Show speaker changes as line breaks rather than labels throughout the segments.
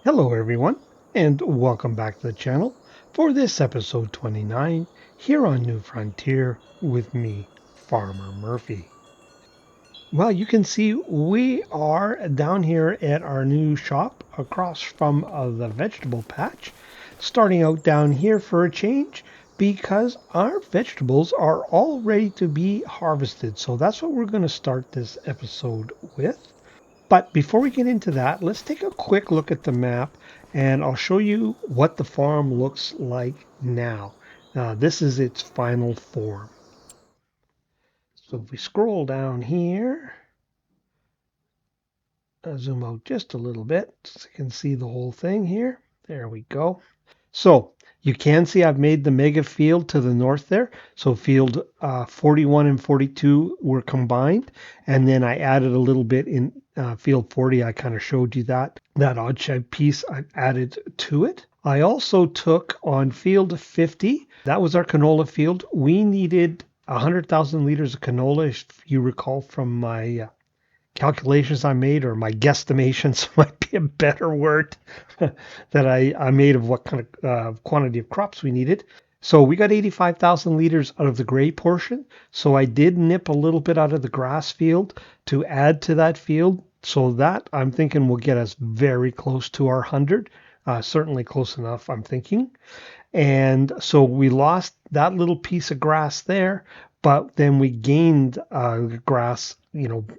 Hello everyone, and welcome back to the channel for this episode 29 here on New Frontier with me, Farmer Murphy. Well, you can see we are down here at our new shop across from the vegetable patch, starting out down here for a change because our vegetables are all ready to be harvested. So that's what we're going to start this episode with. But before we get into that, let's take a quick look at the map and I'll show you what the farm looks like now. This is its final form. So if we scroll down here, zoom out just a little bit so you can see the whole thing here. There we go. So you can see I've made the mega field to the north there. So field 41 and 42 were combined. And then I added a little bit in field 40. I kind of showed you that odd shed piece I added to it. I also took on field 50. That was our canola field. We needed 100,000 liters of canola, if you recall from my calculations I made, or my guesstimations might be a better word, that I made of what kind of quantity of crops we needed. So we got 85,000 liters out of the gray portion. So I did nip a little bit out of the grass field to add to that field. So that I'm thinking will get us very close to our 100. Certainly close enough, I'm thinking. And so we lost that little piece of grass there, but then we gained grass,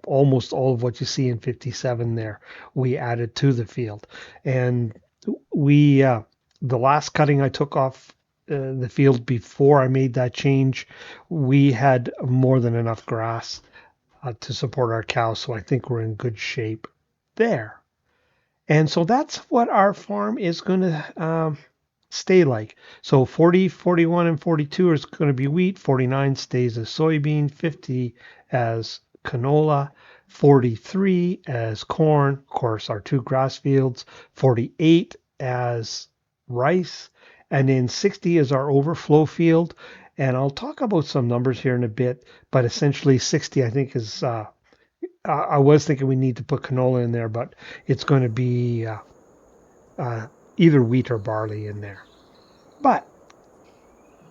almost all of what you see in 57 there, we added to the field. And the last cutting I took off the field before I made that change, we had more than enough grass to support our cows. So I think we're in good shape there. And so that's what our farm is going to stay like. So 40, 41, and 42 is going to be wheat. 49 stays as soybean. 50 as canola. 43 as corn. Of course, our two grass fields. 48 as rice. And then 60 is our overflow field. And I'll talk about some numbers here in a bit, but essentially 60 I think is I was thinking we need to put canola in there, but it's going to be either wheat or barley in there. But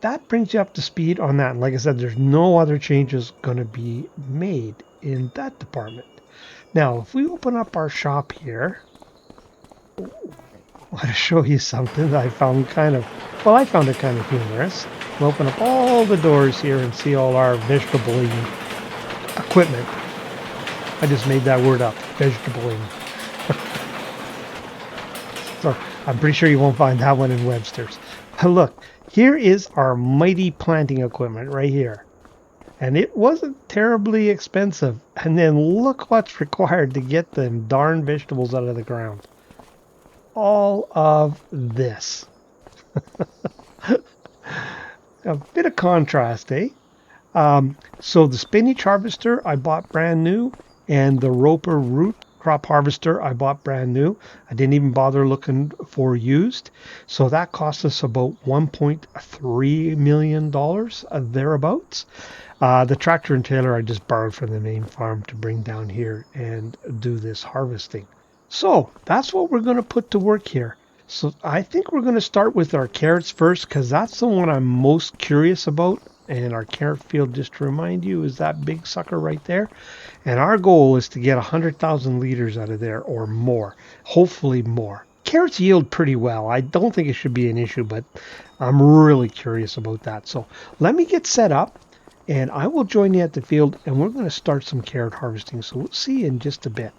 that brings you up to speed on that. And like I said, there's no other changes going to be made in that department. Now, if we open up our shop here, I want to show you something that I found I found it kind of humorous. We'll open up all the doors here and see all our vegetable equipment. I just made that word up, vegetable. So I'm pretty sure you won't find that one in Webster's. But look, here is our mighty planting equipment right here. And it wasn't terribly expensive. And then look what's required to get them darn vegetables out of the ground. All of this. A bit of contrast, eh? So the spinach harvester I bought brand new, and the roper root crop harvester I bought brand new. I didn't even bother looking for used. So that cost us about $1.3 million thereabouts. The tractor and trailer I just borrowed from the main farm to bring down here and do this harvesting. So that's what we're going to put to work here. So I think we're going to start with our carrots first, because that's the one I'm most curious about. And our carrot field, just to remind you, is that big sucker right there. And our goal is to get 100,000 liters out of there or more, hopefully more. Carrots yield pretty well. I don't think it should be an issue, but I'm really curious about that. So let me get set up and I will join you at the field and we're going to start some carrot harvesting. So we'll see you in just a bit.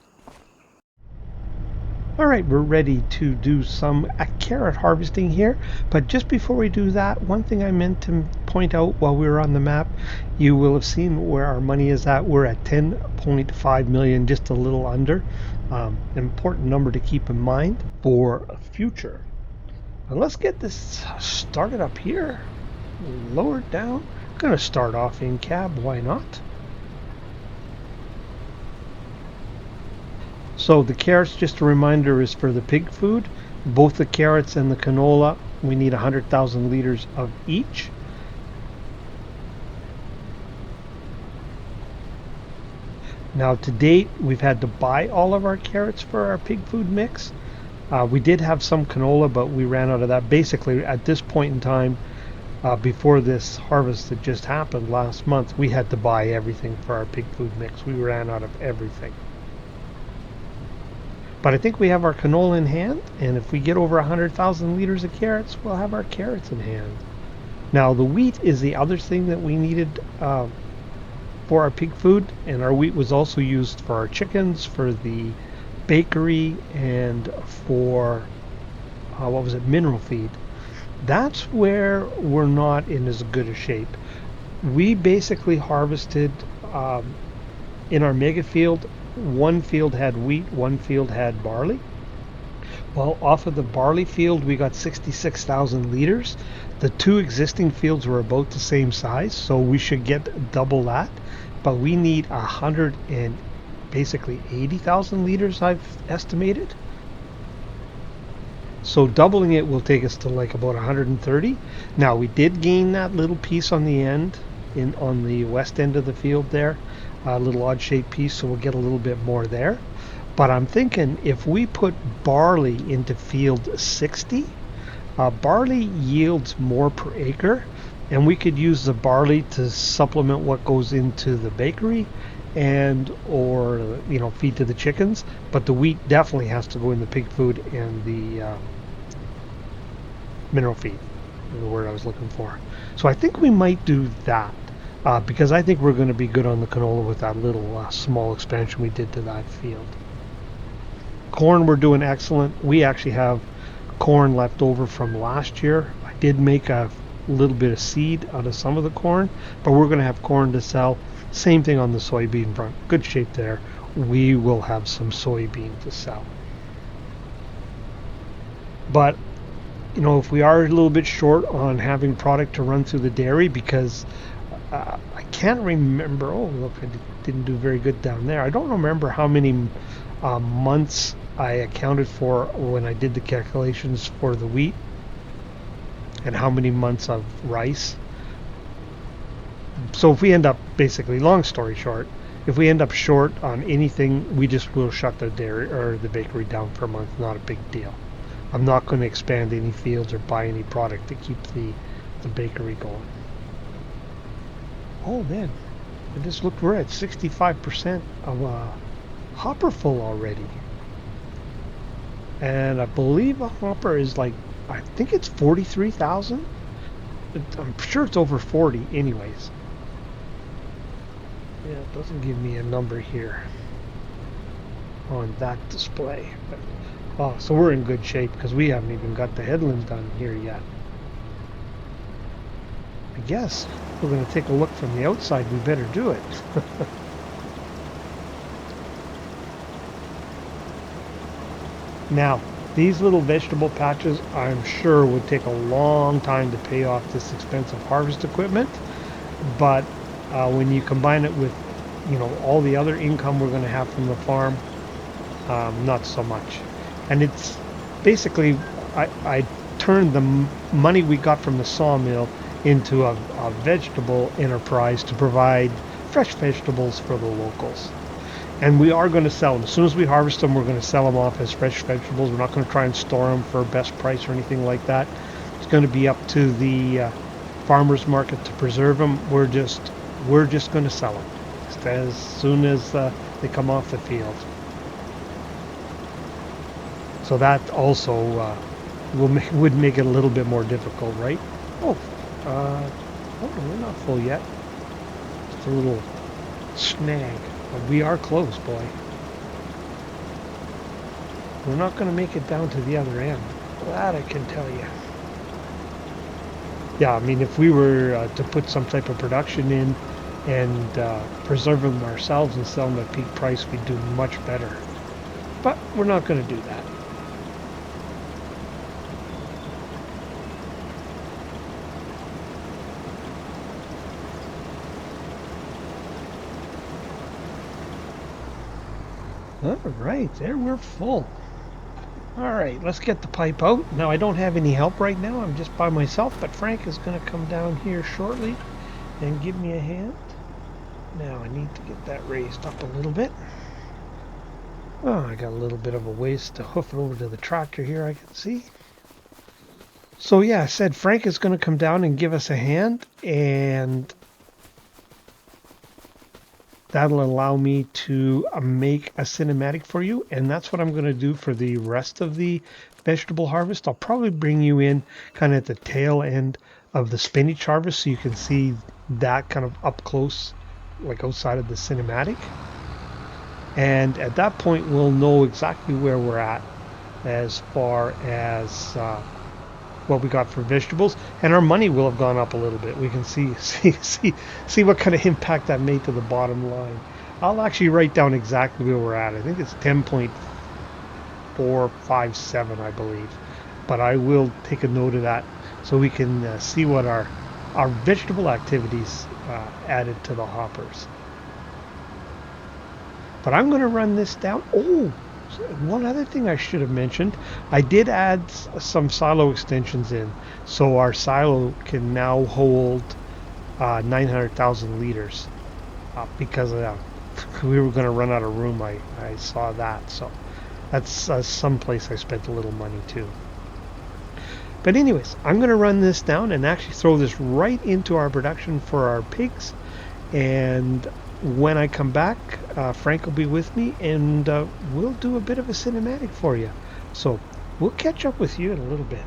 All right, we're ready to do some carrot harvesting here. But just before we do that, one thing I meant to point out while we were on the map, you will have seen where our money is at. We're at 10.5 million, just a little under. Important number to keep in mind for future. But let's get this started up here. Lower it down. I'm going to start off in cab. Why not? So the carrots, just a reminder, is for the pig food. Both the carrots and the canola, we need 100,000 liters of each. Now to date, we've had to buy all of our carrots for our pig food mix. We did have some canola, but we ran out of that. Basically, at this point in time, before this harvest that just happened last month, we had to buy everything for our pig food mix. We ran out of everything. But I think we have our canola in hand, and if we get over 100,000 liters of carrots, we'll have our carrots in hand. Now, the wheat is the other thing that we needed for our pig food, and our wheat was also used for our chickens, for the bakery, and for what was it, mineral feed. That's where we're not in as good a shape. We basically harvested in our mega field. One field had wheat, one field had barley. Well, off of the barley field, we got 66,000 liters. The two existing fields were about the same size, so we should get double that. But we need 100 and basically 80,000 liters, I've estimated. So doubling it will take us to like about 130. Now we did gain that little piece on the end, on the west end of the field there, a little odd shaped piece, so we'll get a little bit more there. But I'm thinking if we put barley into field 60, barley yields more per acre, and we could use the barley to supplement what goes into the bakery or feed to the chickens. But the wheat definitely has to go in the pig food and the mineral feed, the word I was looking for. So I think we might do that because I think we're going to be good on the canola with that little small expansion we did to that field. Corn, we're doing excellent. We actually have corn left over from last year. I did make a little bit of seed out of some of the corn, but we're going to have corn to sell. Same thing on the soybean front. Good shape there. We will have some soybean to sell. But if we are a little bit short on having product to run through the dairy, because I can't remember. Oh, look, I didn't do very good down there. I don't remember how many months I accounted for when I did the calculations for the wheat and how many months of rice. So if we end up, basically, long story short, if we end up short on anything, we just will shut the dairy or the bakery down for a month. Not a big deal. I'm not going to expand any fields or buy any product to keep the bakery going. Oh man, I just looked, we're at 65% of hopper full already. And I believe a hopper is like, I think it's 43,000. I'm sure it's over 40 anyways. Yeah, it doesn't give me a number here on that display. But, so we're in good shape because we haven't even got the headland done here yet. I guess if we're going to take a look from the outside, we better do it. Now, these little vegetable patches, I'm sure would take a long time to pay off this expensive harvest equipment, but when you combine it with, all the other income we're going to have from the farm, not so much. And it's basically, I turned the money we got from the sawmill into a vegetable enterprise to provide fresh vegetables for the locals. And we are going to sell them. As soon as we harvest them, we're going to sell them off as fresh vegetables. We're not going to try and store them for best price or anything like that. It's going to be up to the farmers market to preserve them. We're just going to sell them as soon as they come off the field. So that also would make it a little bit more difficult, right? Oh, we're not full yet. Just a little snag. But we are close, boy. We're not going to make it down to the other end. That I can tell you. Yeah, I mean, if we were to put some type of production in and preserve them ourselves and sell them at peak price, we'd do much better. But we're not going to do that. All right, there we're full. All right, let's get the pipe out. Now, I don't have any help right now. I'm just by myself, but Frank is going to come down here shortly and give me a hand. Now, I need to get that raised up a little bit. Oh, I got a little bit of a ways to hoof it over to the tractor here, I can see. So yeah, I said Frank is going to come down and give us a hand, and that'll allow me to make a cinematic for you, and that's what I'm going to do for the rest of the vegetable harvest. I'll probably bring you in kind of at the tail end of the spinach harvest so you can see that kind of up close, like outside of the cinematic. And at that point, we'll know exactly where we're at as far as what we got for vegetables, and our money will have gone up a little bit. We can see what kind of impact that made to the bottom line. I'll actually write down exactly where we're at. I think it's 10.457, I believe, but I will take a note of that so we can see what our vegetable activities added to the hoppers. But I'm going to run this down. Oh, one other thing I should have mentioned, I did add some silo extensions in, so our silo can now hold 900,000 liters because we were going to run out of room. I saw that, so that's some place I spent a little money too. But anyways, I'm going to run this down and actually throw this right into our production for our pigs, and when I come back, Frank will be with me, and we'll do a bit of a cinematic for you. So we'll catch up with you in a little bit.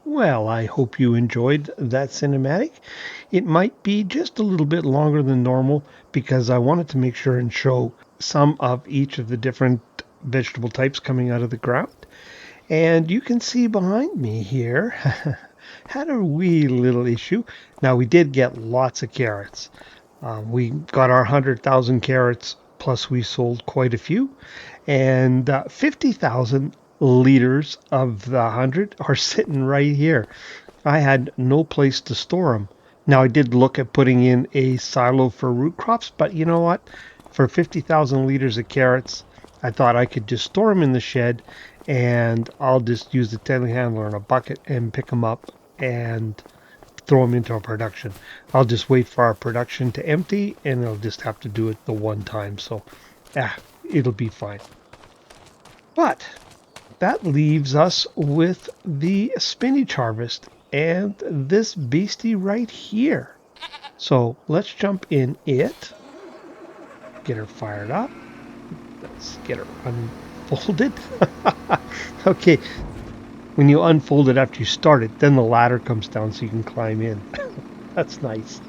Well, I hope you enjoyed that cinematic. It might be just a little bit longer than normal because I wanted to make sure and show some of each of the different vegetable types coming out of the ground. And you can see behind me here had a wee little issue. Now, we did get lots of carrots. We got our 100,000 carrots, plus we sold quite a few. And 50,000 liters of the 100 are sitting right here. I had no place to store them. Now, I did look at putting in a silo for root crops, but you know what? For 50,000 liters of carrots, I thought I could just store them in the shed, and I'll just use the telehandler in a bucket and pick them up and throw them into our production. I'll just wait for our production to empty, and I'll just have to do it the one time. So, it'll be fine. But that leaves us with the spinach harvest and this beastie right here. So let's jump in it, get her fired up. Let's get her unfolded. Okay, when you unfold it after you start it, then the ladder comes down so you can climb in. That's nice.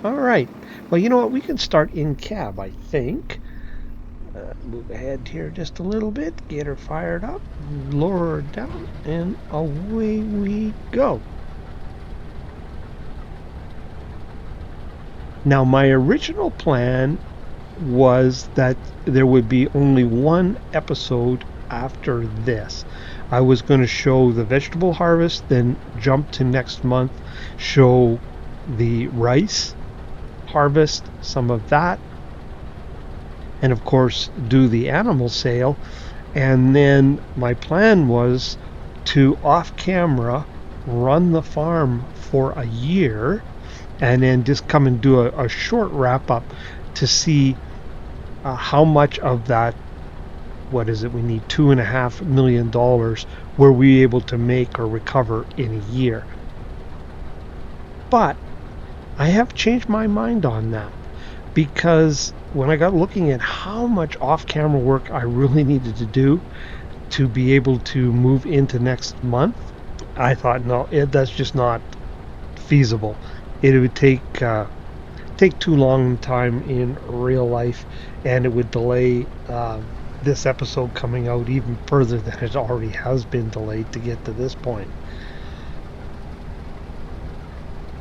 All right. Well, you know what? We can start in cab, I think. Move ahead here just a little bit, get her fired up, lower her down, and away we go. Now, my original plan was that there would be only one episode after this. I was going to show the vegetable harvest, then jump to next month, show the rice harvest, some of that, and of course do the animal sale. And then my plan was to off camera run the farm for a year and then just come and do a short wrap up to see how much of that, what is it, we need $2.5 million, were we able to make or recover in a year. But I have changed my mind on that, because when I got looking at how much off-camera work I really needed to do to be able to move into next month, I thought, no, that's just not feasible. It would take too long time in real life, and it would delay this episode coming out even further than it already has been delayed to get to this point.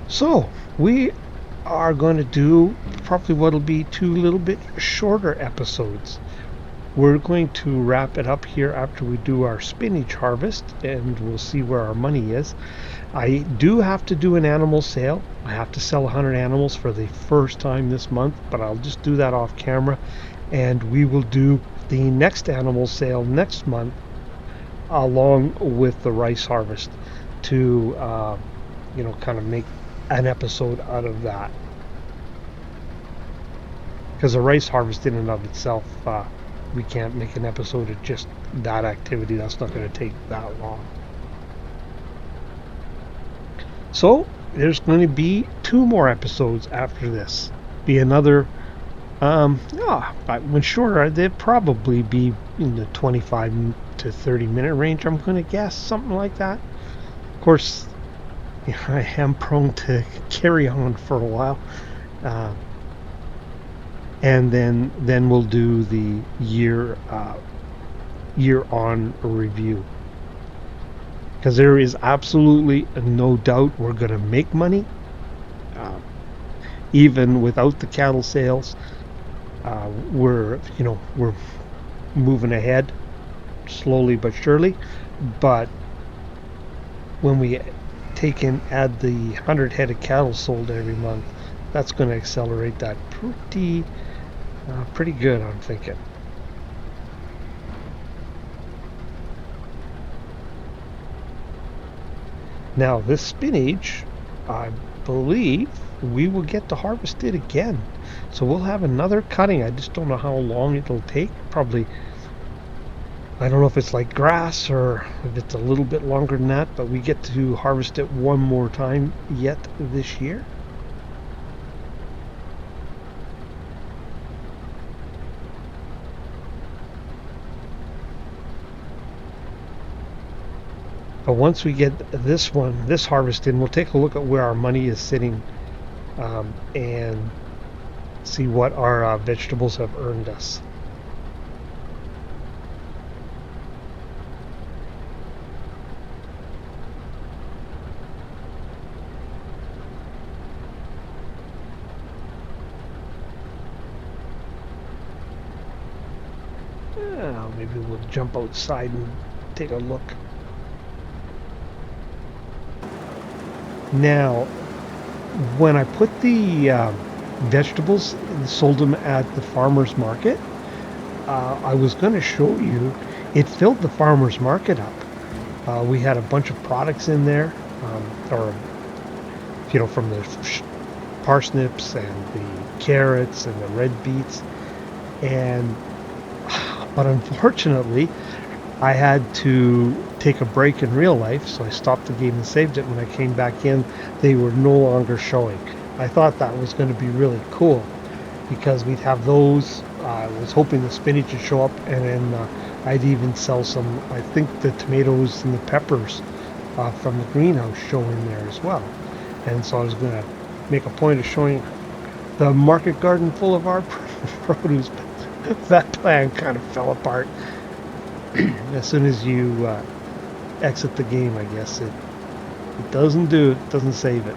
So we are going to do probably what'll be 2 little bit shorter episodes. We're going to wrap it up here after we do our spinach harvest, and we'll see where our money is. I do have to do an animal sale. I have to sell 100 animals for the first time this month, but I'll just do that off camera, and we will do the next animal sale next month along with the rice harvest to kind of make an episode out of that, because the rice harvest in and of itself, we can't make an episode of just that activity. That's not going to take that long. So there's going to be 2 more episodes after this. Be another when shorter, they'd probably be in the 25 to 30 minute range, I'm going to guess, something like that. Of course, I am prone to carry on for a while, and then we'll do the year on review, because there is absolutely no doubt we're going to make money, even without the cattle sales. We're moving ahead slowly but surely, but when we add the 100 head of cattle sold every month, that's going to accelerate that pretty good, I'm thinking. Now this spinach, I believe we will get to harvest it again, so we'll have another cutting. I just don't know how long it'll take. Probably, I don't know if it's like grass or if it's a little bit longer than that, but we get to harvest it one more time yet this year. But once we get this harvest in, we'll take a look at where our money is sitting, and see what our vegetables have earned us. Maybe we'll jump outside and take a look. Now, when I put the vegetables and sold them at the farmer's market, I was going to show you, it filled the farmer's market up. We had a bunch of products in there, or from the parsnips and the carrots and the red beets, and but unfortunately, I had to take a break in real life, so I stopped the game and saved it. When I came back in, they were no longer showing. I thought that was going to be really cool because we'd have those. I was hoping the spinach would show up, and then I'd even sell some, I think the tomatoes and the peppers from the greenhouse show in there as well. And so I was going to make a point of showing the market garden full of our produce, but that plan kind of fell apart as soon as you exit the game. I guess it doesn't save it.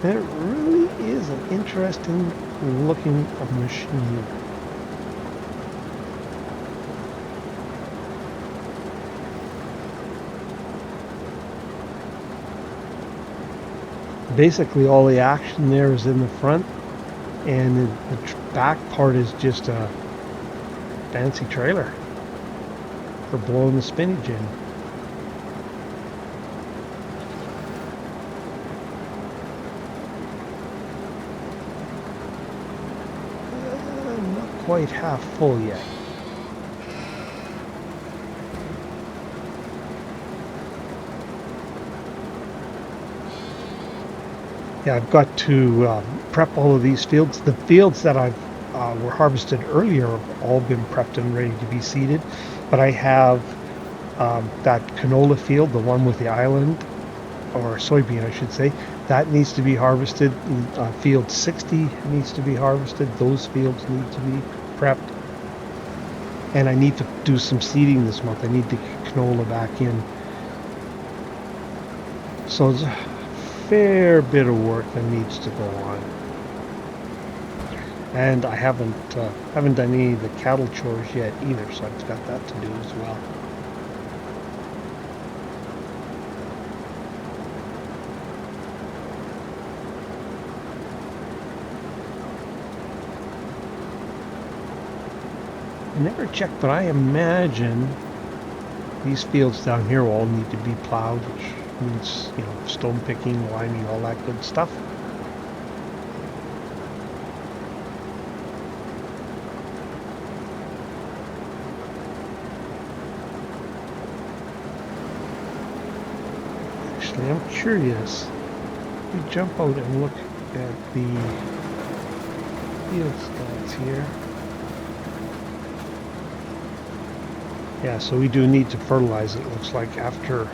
And it really is an interesting looking machine. Basically all the action there is in the front, and the back part is just a fancy trailer for blowing the spinach in. Not quite half full yet. Yeah, I've got to prep all of these fields. The fields that I've were harvested earlier have all been prepped and ready to be seeded, but I have that canola field, the one with the island, or soybean I should say, that needs to be harvested. Field 60 needs to be harvested. Those fields need to be prepped. And I need to do some seeding this month. I need to get canola back in. So there's a fair bit of work that needs to go on. And I haven't done any of the cattle chores yet either, so I've got that to do as well. I never checked, but I imagine these fields down here all need to be plowed, which means, stone picking, lining, all that good stuff. Actually, I'm curious. We jump out and look at the field stats here. Yeah, so we do need to fertilize it, looks like, after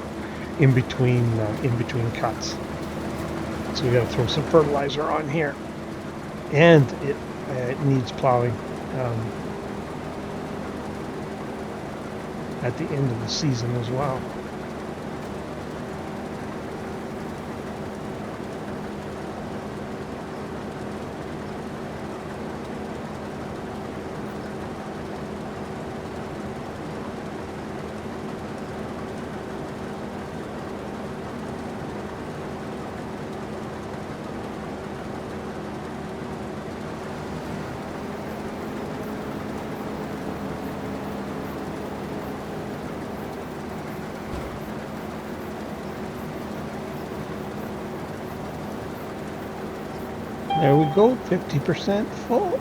in between cuts. So we got to throw some fertilizer on here, and it needs plowing at the end of the season as well. There we go, 50% full.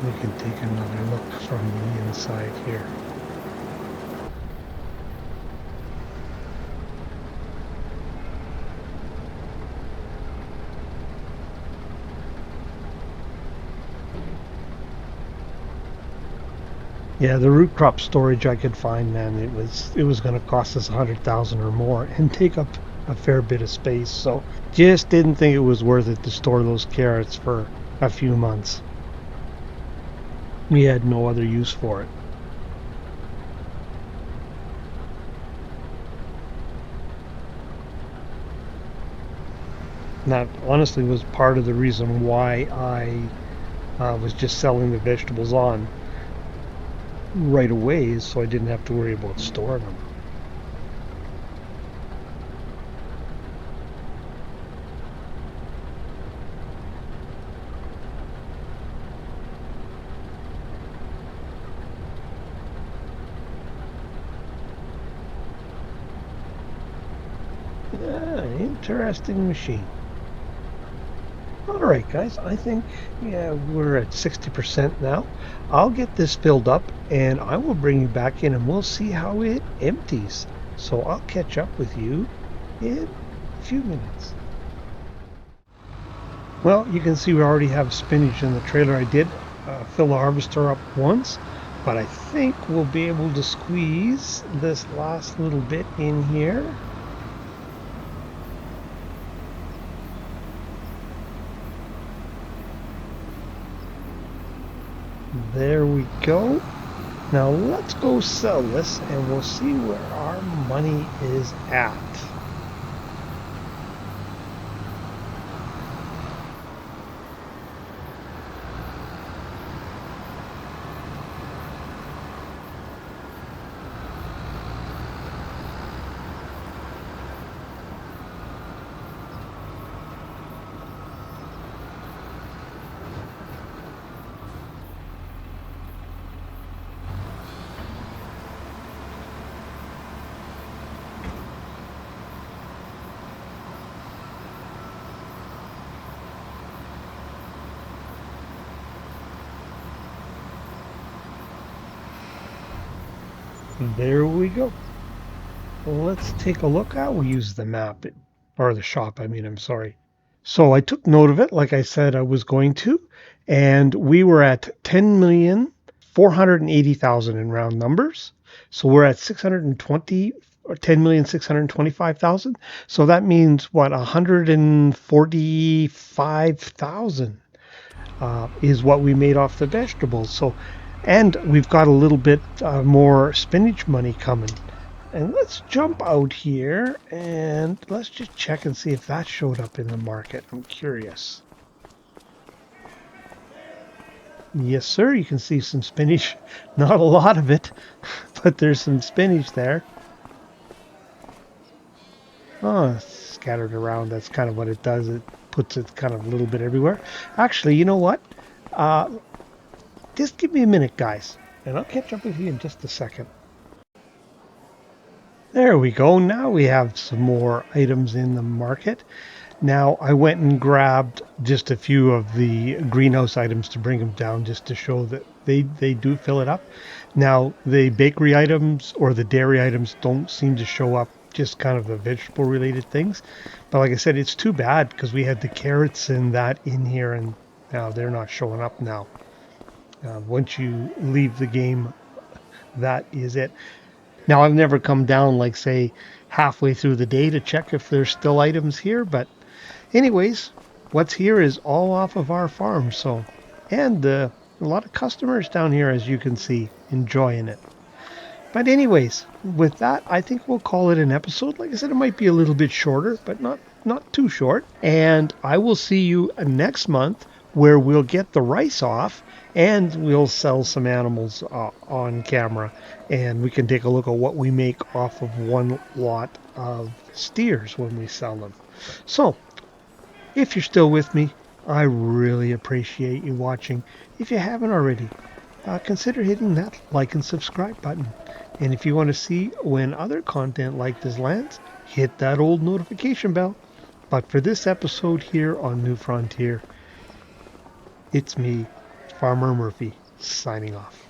We can take another look from the inside here. Yeah, the root crop storage I could find, man, it was going to cost us 100,000 or more and take up a fair bit of space. So just didn't think it was worth it to store those carrots for a few months. We had no other use for it. And that honestly was part of the reason why I was just selling the vegetables on right away, so I didn't have to worry about storing them. Yeah, interesting machine. All right, guys, I think, yeah, we're at 60% now. I'll get this filled up and I will bring you back in and we'll see how it empties. So I'll catch up with you in a few minutes. Well, you can see we already have spinach in the trailer. I did fill the harvester up once, but I think we'll be able to squeeze this last little bit in here. There we go. Now let's go sell this and we'll see where our money is at. There we go. Let's take a look. I will use the map, or the shop, I mean, I'm sorry. So I took note of it, like I said I was going to, and we were at 10,480,000 in round numbers. So we're at 620 or 10,625,000. So that means what, 145,000 is what we made off the vegetables. So, and we've got a little bit more spinach money coming. And let's jump out here and let's just check and see if that showed up in the market. I'm curious. Yes, sir. You can see some spinach. Not a lot of it, but there's some spinach there. Oh, scattered around. That's kind of what it does. It puts it kind of a little bit everywhere. Actually, you know what? Uh, just give me a minute, guys, and I'll catch up with you in just a second. There we go. Now we have some more items in the market. Now I went and grabbed just a few of the greenhouse items to bring them down just to show that they do fill it up. Now the bakery items or the dairy items don't seem to show up, just kind of the vegetable related things. But like I said, it's too bad because we had the carrots and that in here and now they're not showing up now. Once you leave the game, that is it. Now, I've never come down, like, say, halfway through the day to check if there's still items here, but anyways, what's here is all off of our farm, so, and a lot of customers down here, as you can see, enjoying it. But anyways, with that, I think we'll call it an episode. Like I said, it might be a little bit shorter, but not too short. And I will see you next month where we'll get the rice off and we'll sell some animals on camera. And we can take a look at what we make off of one lot of steers when we sell them. So, if you're still with me, I really appreciate you watching. If you haven't already, consider hitting that like and subscribe button. And if you want to see when other content like this lands, hit that old notification bell. But for this episode here on New Frontier, it's me, Farmer Murphy, signing off.